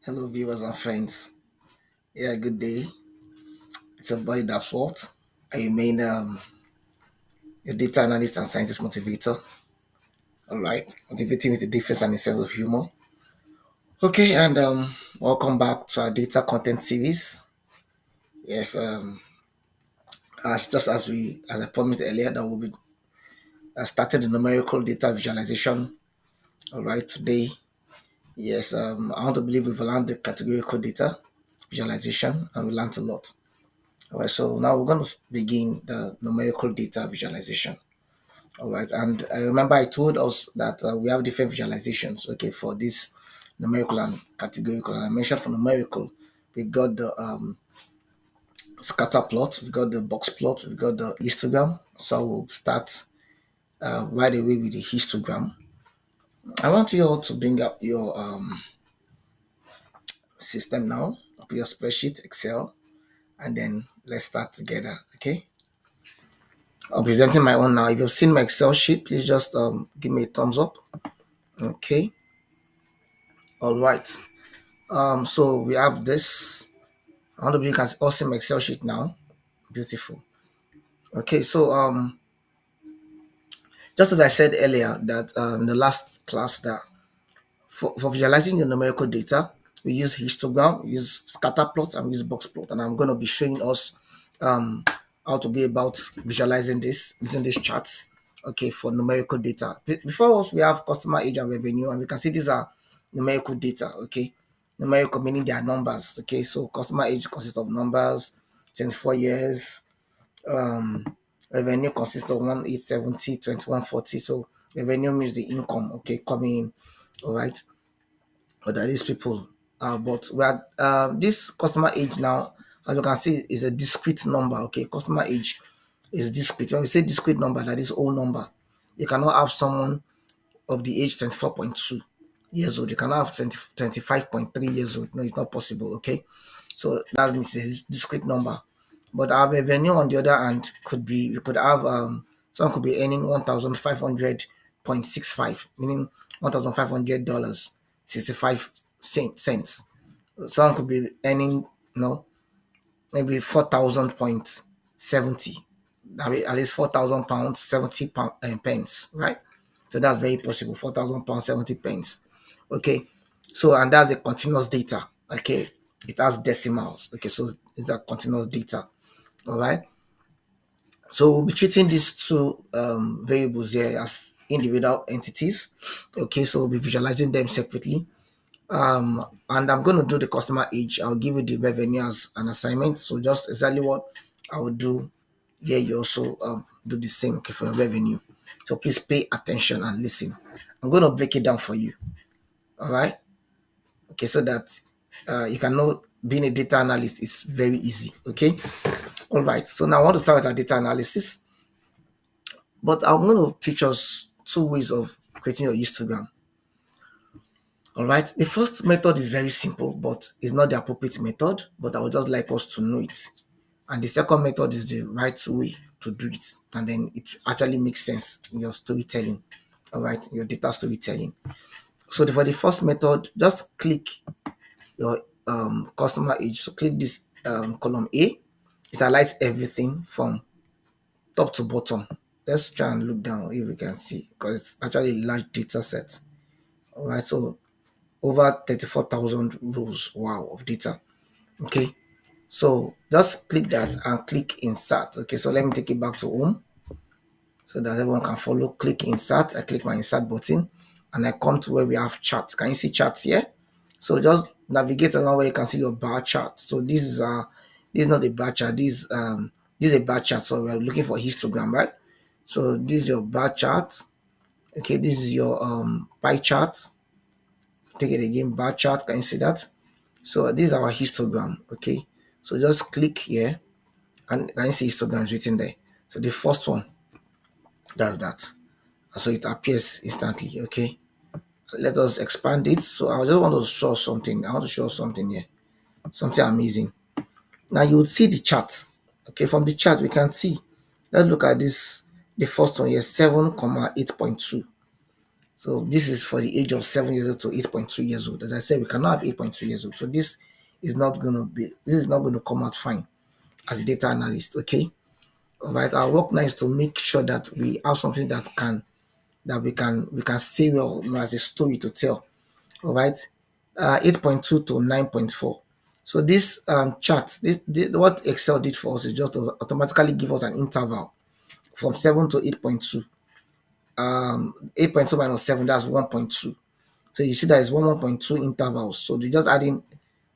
Hello, viewers and friends. Yeah, good day. It's your boy DAPZY'S. I remain your data analyst and scientist motivator. All right, motivating with a difference and a sense of humor. Okay, and welcome back to our data content series. Yes, as just as I promised earlier, that we'll be starting the numerical data visualization. All right, today, yes, I want to believe we've learned the categorical data visualization and we learned a lot. All right, so now we're going to begin the numerical data visualization. All right, and I remember I told us that we have different visualizations, okay, for this numerical and categorical. And I mentioned for numerical, we've got the scatter plot, we've got the box plot, we've got the histogram. So we'll start right away with the histogram. I want you all to bring up your system now, up your spreadsheet, Excel, and then let's start together, okay? I'm presenting my own now. If you've seen my Excel sheet, please just give me a thumbs up. Okay, all right. So we have this. I want to be you can all see my Excel sheet now. Beautiful. Okay, so just as I said earlier that in the last class that for visualizing your numerical data, we use histogram, we use scatter plot, and we use box plot. And I'm going to be showing us um, how to go about visualizing this using these charts. Okay, for numerical data. Before us, we have customer age and revenue, and we can see these are numerical data. Okay, numerical meaning they are numbers. Okay, so customer age consists of numbers, 24 years. Um, Revenue consists of 1870, 2140. So revenue means the income. Okay, coming in. All right, or that these people but we are this customer age now, as you can see, is a discrete number. Okay, customer age is discrete. When we say discrete number, that is whole number. You cannot have someone of the age 24.2 years old. You cannot have 25.3 years old. No, it's not possible. Okay, so that means it's a discrete number. But our revenue on the other hand could be, we could have someone could be earning 1,500.65, meaning $1,500 65 cents. Someone could be earning, maybe 4,000.70. At least £4,000 70 pence, right? So that's very possible. £4,000 70 pence. Okay. So and that's a continuous data. Okay. It has decimals. Okay, so it's a continuous data. All right. So we'll be treating these two variables here as individual entities. Okay, so we'll be visualizing them separately. And I'm going to do the customer age. I'll give you the revenue as an assignment. So just exactly what I would do here, you also do the same, okay, for your revenue. So please pay attention and listen. I'm going to break it down for you. All right. Okay, so that you can know being a data analyst is very easy. Okay. All right. So now I want to start with our data analysis, but I'm going to teach us two ways of creating your histogram. All right. The first method is very simple, but it's not the appropriate method, but I would just like us to know it. And the second method is the right way to do it. And then it actually makes sense in your storytelling. All right. Your data storytelling. So for the first method, just click your customer age. So click this column A. It highlights everything from top to bottom. Let's try and look down if we can see, because it's actually a large data set. All right. So over 34,000 rows, wow, of data. Okay, so just click that and click insert. Okay, so let me take it back to home so that everyone can follow. Click insert. I click my insert button and I come to where we have charts. Can you see charts here? So just navigate around where you can see your bar chart. So this is not a bar chart. This is a bar chart. So we're looking for histogram, right? So this is your bar chart. Okay, this is your pie chart. Take it again, bar chart. Can you see that? So this is our histogram. Okay, so just click here and can you see histograms written there. So the first one, that's that. So it appears instantly. Okay, let us expand it. So I just want to show something. I want to show something here, something amazing. Now you would see the chart. Okay, from the chart we can see. Let's look at this. The first one here, 7,8.2. So this is for the age of 7 years old to 8.2 years old. As I said, we cannot have 8.2 years old. So this is not going to come out fine as a data analyst. Okay. All right. Our work now is to make sure that we have something that we can say well, as a story to tell. All right. 8.2 to 9.4. So this chart, this what Excel did for us is just to automatically give us an interval from 7 to 8.2. 8.2 minus 7, that's 1.2. So you see that is 1.2 intervals. So they just adding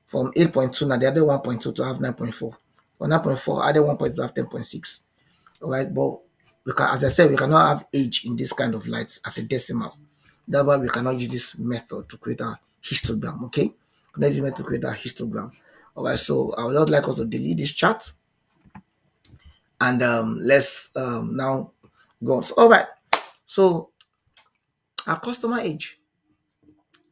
from 8.2, now they added 1.2 to have 9.4. For 9.4, added 1.2 to have 10.6. All right, but we can, as I said, we cannot have age in this kind of lights as a decimal. That's why we cannot use this method to create a histogram. Okay, we cannot use this method to create a histogram. All right, so I would just like us to delete this chart and let's now go on. So, all right, so our customer age.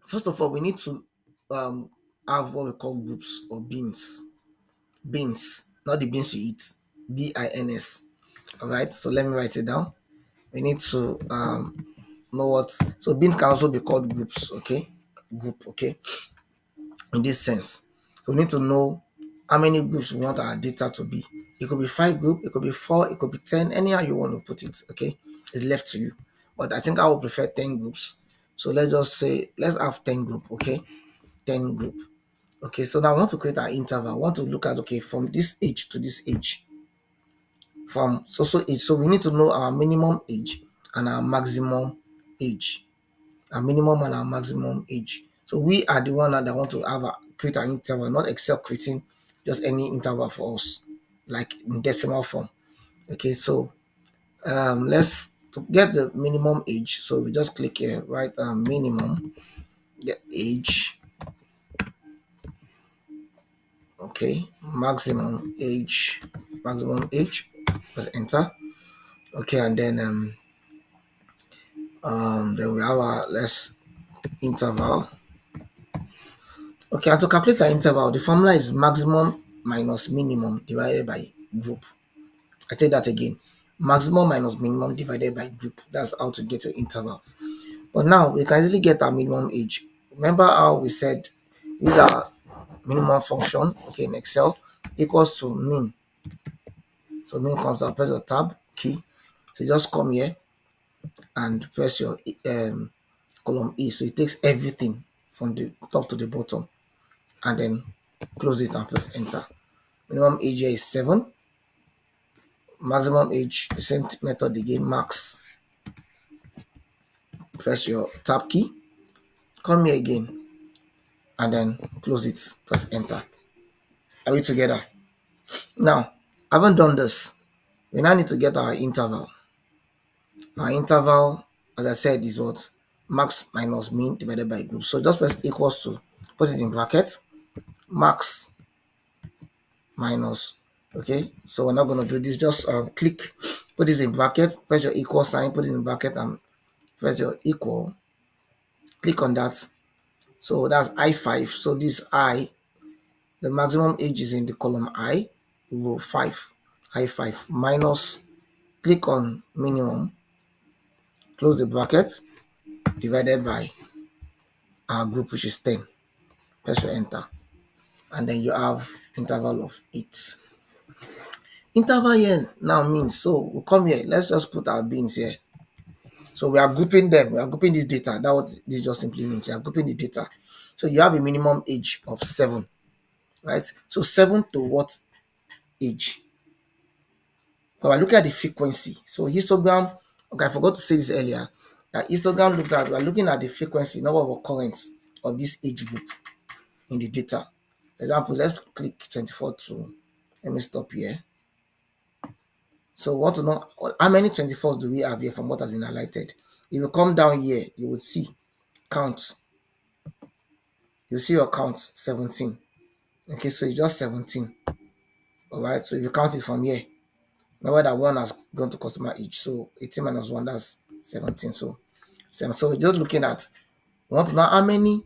First of all, we need to um, have what we call groups or bins. Bins, not the beans you eat. BINS. All right. So let me write it down. We need to know what. So bins can also be called groups. Okay. Group. Okay. In this sense, we need to know how many groups we want our data to be. It could be 5 group. It could be 4. It could be 10. Anyhow you want to put it. Okay. It's left to you. But I think I would prefer 10 groups. So let's just say let's have 10 group. Okay. 10 group. Okay, so now I want to create an interval. I want to look at, okay, from this age to this age, from so age. So we need to know our minimum age and our maximum age, our minimum and our maximum age. So we are the one that want to have create an interval, not Excel creating just any interval for us, like in decimal form. Okay, so let's to get the minimum age. So we just click here, right? Minimum, get age. Okay, maximum age, press enter. Okay, and then we have our let's interval. Okay, and to calculate the interval, the formula is maximum minus minimum divided by group. I take that again, maximum minus minimum divided by group. That's how to get your interval. But now we can easily get our minimum age. Remember how we said use our minimum function, okay, in Excel, equals to min. So min comes out, press your tab key. So just come here and press your column E. So it takes everything from the top to the bottom and then close it and press enter. Minimum age here is 7. Maximum age, the same method again, max. Press your tab key, come here again and then close it, press enter. Are we together? Now, I haven't done this. We now need to get our interval. Our interval, as I said, is what? Max minus min divided by group. So just press equals to, put it in bracket, max minus, okay? So we're not going to do this. Just click, put this in bracket, press your equal sign, put it in bracket and press your equal. Click on that. So that's I5. So this I, the maximum age is in the column I, row 5, I5 minus, click on minimum, close the bracket, divided by our group, which is 10. Press your enter. And then you have interval of 8. Interval here now means, so we'll come here. Let's just put our bins here. So we are grouping them. We are grouping this data. That's what this just simply means. You are grouping the data. So you have a minimum age of 7, right? So 7 to what age? But we're looking at the frequency. So histogram, okay, I forgot to say this earlier. Histogram looks at, we're looking at the frequency, number of occurrence of this age group in the data. For example, let's click 24 to, let me stop here. So we want to know how many 24s do we have here from what has been highlighted. If you come down here, you will see count. You see your count 17. Okay, so it's just 17. All right, so if you count it from here, remember that 1 has gone to customer age. So 18 minus 1, that's 17. So 7. So we're just looking at, we want to know how many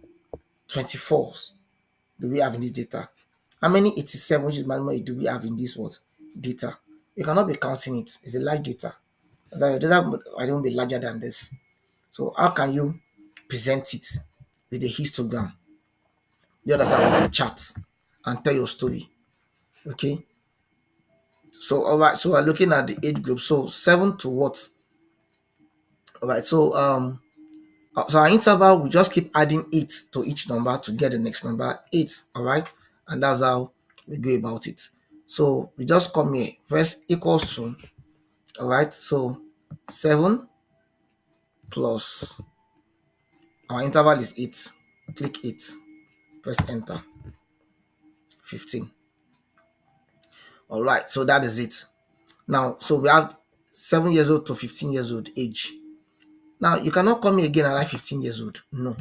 24s do we have in this data. How many 87, which is manual, do we have in this what data? You cannot be counting it. It's a large data. The data I don't be larger than this. So how can you present it with a histogram? You understand, with a chart and tell your story. Okay. So all right, so we're looking at the age group. So 7 to what? All right, so our interval, we just keep adding 8 to each number to get the next number 8. All right, and that's how we go about it. So we just come here, press equals to, all right, so 7 plus, our interval is 8, click 8, press enter, 15. All right, so that is it. Now, so we have 7 years old to 15 years old age. Now you cannot come here again and write 15 years old. No,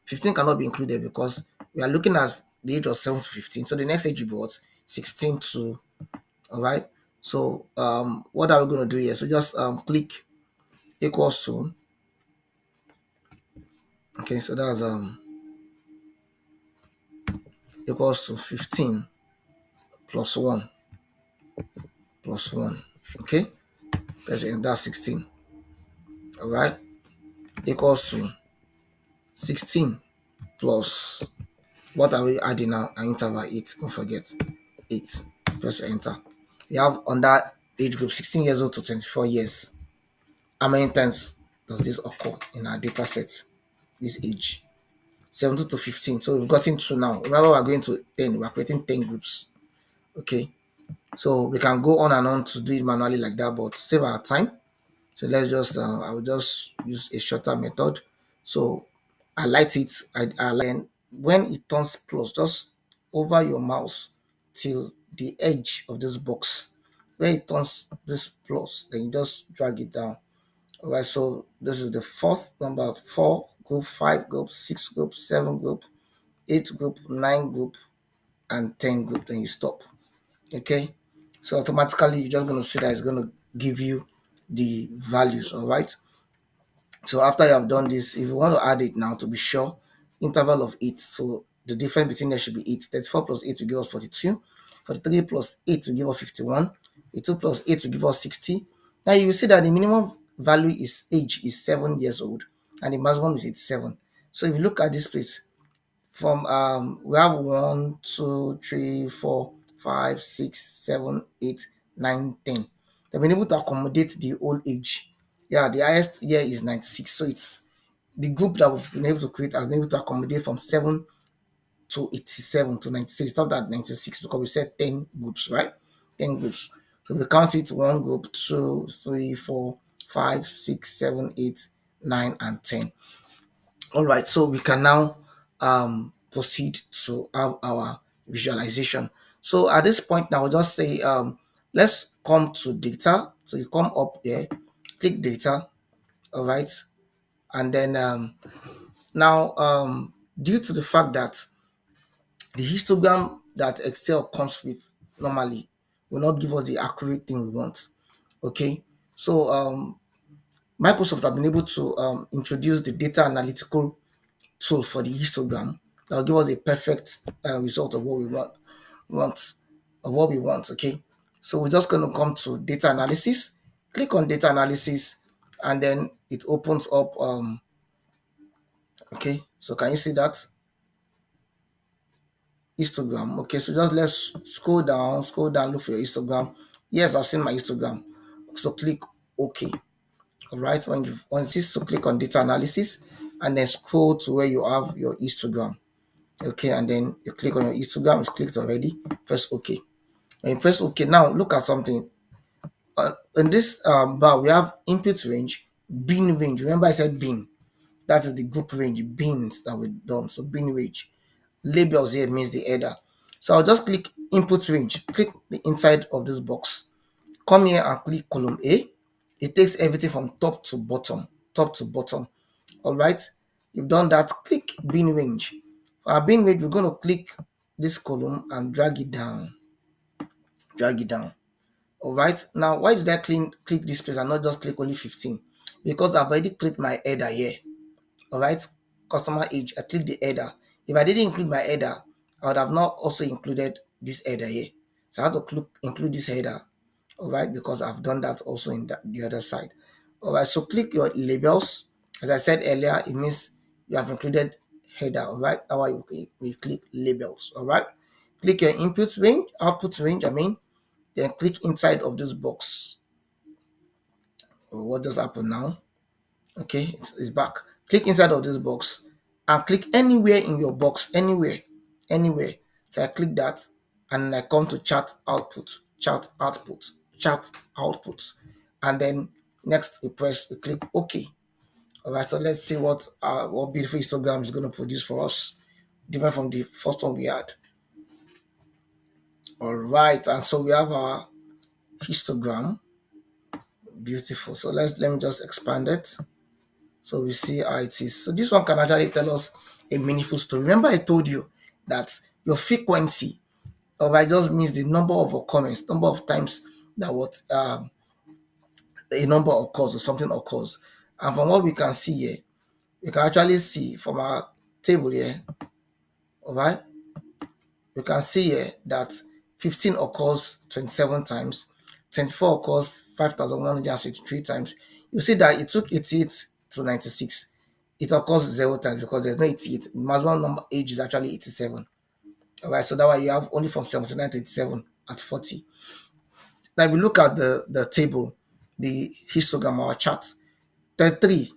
15 cannot be included because we are looking at the age of 7 to 15. So the next age will be what? 16 to, all right. So what are we going to do here? So just click equals to, okay, so that's equals to 15 plus 1 plus 1, okay, that's 16, all right, equals to 16 plus, what are we adding now? An interval 8, don't forget 8, press enter. We have on that age group 16 years old to 24 years. How many times does this occur in our data set? This age 17 to 15. So we've gotten 2 now. Remember, we're going to 10, we're creating 10 groups. Okay, so we can go on and on to do it manually like that, but to save our time, so let's just I will just use a shorter method. So I light it, I line when it turns plus, just over your mouse till the edge of this box. Where it turns this plus, then you just drag it down. All right, so this is the fourth number: 4 group, 5 group, 6 group, 7 group, 8 group, 9 group, and 10 group. Then you stop. Okay, so automatically you're just going to see that it's going to give you the values. All right, so after you have done this, if you want to add it now to be sure, interval of 8. So the difference between there should be 8. 34 plus 8 will give us 42. 43 plus 8 will give us 51. 52 plus 8 will give us 60. Now you will see that the minimum value is age is 7 years old and the maximum is 87. So if you look at this place, from we have 1, 2, 3, 4, 5, 6, 7, 8, 9, 10. They've been able to accommodate the old age. Yeah, the highest year is 96. So it's the group that we've been able to create has been able to accommodate from 7 to 87 to 96. It's not that 96 because we said 10 groups, right? 10 groups. So we count it: 1 group, 2, 3, 4, 5, 6, 7, 8, 9, and 10. All right, so we can now proceed to have our visualization. So at this point now, we'll just say let's come to data. So you come up here, click data, all right, and then now due to the fact that the histogram that Excel comes with normally will not give us the accurate thing we want. Okay, so Microsoft have been able to introduce the data analytical tool for the histogram that will give us a perfect result of what we want of what we want. Okay, so we're just going to come to data analysis, click on data analysis, and then it opens up. Okay, so can you see that? Histogram. Okay, so just let's scroll down, look for your histogram. Yes, I've seen my histogram. So click OK. All right, when you want this, to click on data analysis and then scroll to where you have your histogram. Okay, and then you click on your histogram. It's clicked already. Press OK. When you press OK, now look at something. In this bar, we have input range, bin range. Remember, I said bin. That is the group range, bins that we've done. So bin range. Labels here means the header. So I'll just click input range, click the inside of this box, come here and click column A. It takes everything from top to bottom. All right, you've done that. Click bin range. For our bin range, we're going to click this column and drag it down. All right, now why did I click this place and not just click only 15? Because I've already clicked my header here. All right, customer age, I click the header. If I didn't include my header, I would have not also included this header here. So I have to include this header, all right, because I've done that also in the other side. All right, so click your labels As I said earlier, it means you have included header, all right? That's why we click labels, all right? Click your input range, output range, then click inside of this box. What just happened now? Okay, it's back. Click inside of this box and click anywhere in your box, anywhere. So I click that and I come to chart output, chart output. And then next we click OK. All right, so let's see what beautiful histogram is going to produce for us, different from the first one we had. All right, and so we have our histogram. Beautiful. So let me just expand it. So we see how it is. So this one can actually tell us a meaningful story. Remember I told you that your frequency, or I just means the number of occurrence, number of times that a number occurs or something occurs. And from what we can see here, we can actually see from our table here, all right, we can see here that 15 occurs 27 times, 24 occurs 5,163 times. You see that it took 88 to 96. It occurs 0 times because there's no 88. The maximum number age is actually 87. All right, so that way you have only from 79 to 87 at 40. Now, if we look at the table, the histogram, our chart, 33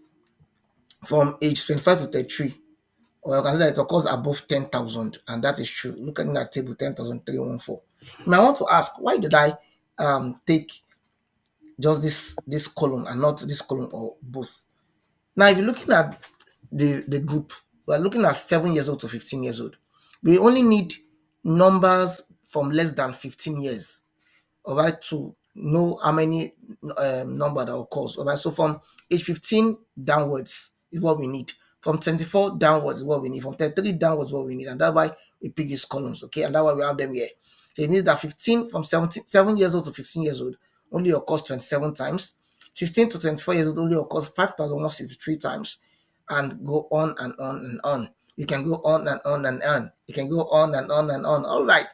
from age 25 to 33, or you can see that it occurs above 10,000, and that is true. Look at that table, 10,314. Now, I want to ask, why did I take just this column and not this column or both? Now, if you're looking at the group, we're looking at 7 years old to 15 years old. We only need numbers from less than 15 years, all right, to know how many number that occurs. All right, so from age 15 downwards is what we need. From 24 downwards is what we need. From 33 downwards is what we need. And that's why we pick these columns, okay? And that's why we have them here. So it means that 15 from 7 years old to 15 years old only occurs 27 times. 16 to 24 years old only occurs 5,163 times, and go on and on and on. You can go on and on and on. You can go on and on and on. All right.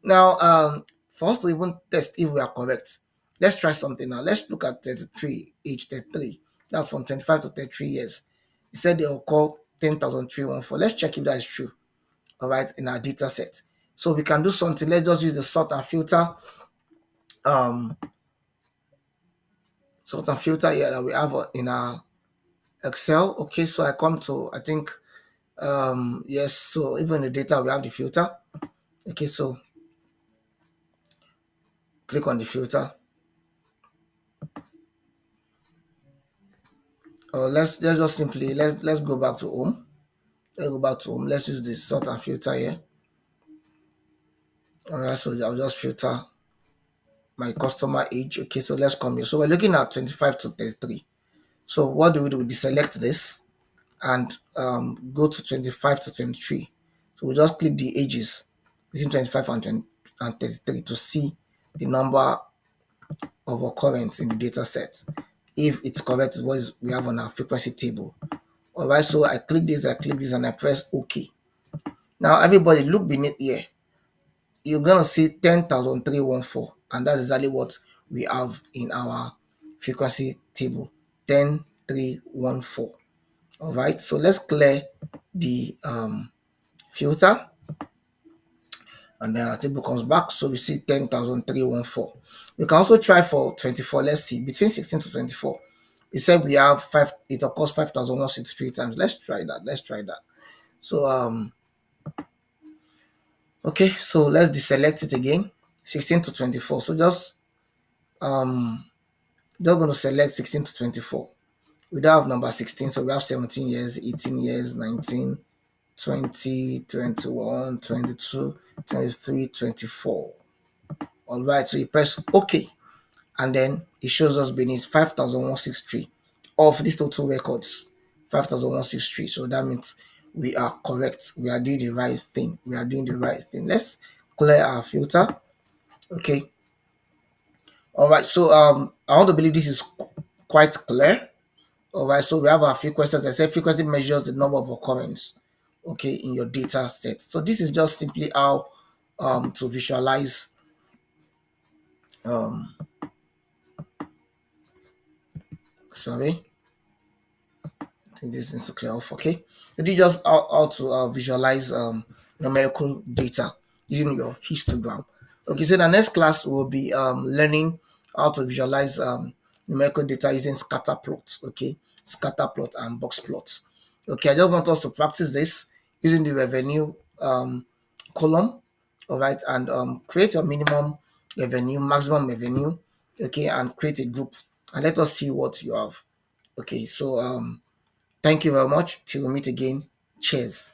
Now, for us to even test if we are correct, let's try something now. Let's look at 33, age 33. That's from 25 to 33 years. It said they will call 10,314. Let's check if that is true. All right, in our data set. So we can do something. Let's just use the sort and filter. Sort and filter here that we have in our Excel. Okay, so I come to, I think, yes, so even the data we have the filter. Okay, so click on the filter. Let's just simply let's go back to home. Let's go back to home. Let's use the sort and filter here. All right, so I'll just filter my customer age. Okay, so let's come here. So we're looking at 25 to 33. So what do? We deselect this and go to 25 to 23. So we just click the ages between 25 and 33 to see the number of occurrence in the data set, if it's correct with what we have on our frequency table. All right, so I click this, and I press OK. Now, everybody look beneath here. You're going to see 10,314, and that's exactly what we have in our frequency table, 10,314. All right, so let's clear the filter, and then our table comes back. So we see 10,314. We can also try for 24. Let's see, between 16 to 24. We said we have it occurs 5,163 times. Let's try that. So okay, so let's deselect it again. 16 to 24. So just going to select 16 to 24. We don't have number 16, so we have 17 years, 18 years, 19, 20, 21, 22, 23, 24. All right, so you press OK, and then it shows us beneath 5,163 of these total records, 5,163. So that means we are correct. We are doing the right thing. Let's clear our filter. Okay. All right. So I want to believe this is quite clear. All right. So we have our frequency. As I said, frequency measures the number of occurrence, okay, in your data set. So this is just simply how to visualize sorry. I think this needs to clear off. Okay, so this is just how to visualize numerical data using your histogram. Okay, so the next class will be learning how to visualize numerical data using scatter plots. Okay, scatter plot and box plots. Okay, I just want us to practice this using the revenue column. All right, and create your minimum revenue, maximum revenue. Okay, and create a group and let us see what you have. Okay, so thank you very much. Till we meet again. Cheers.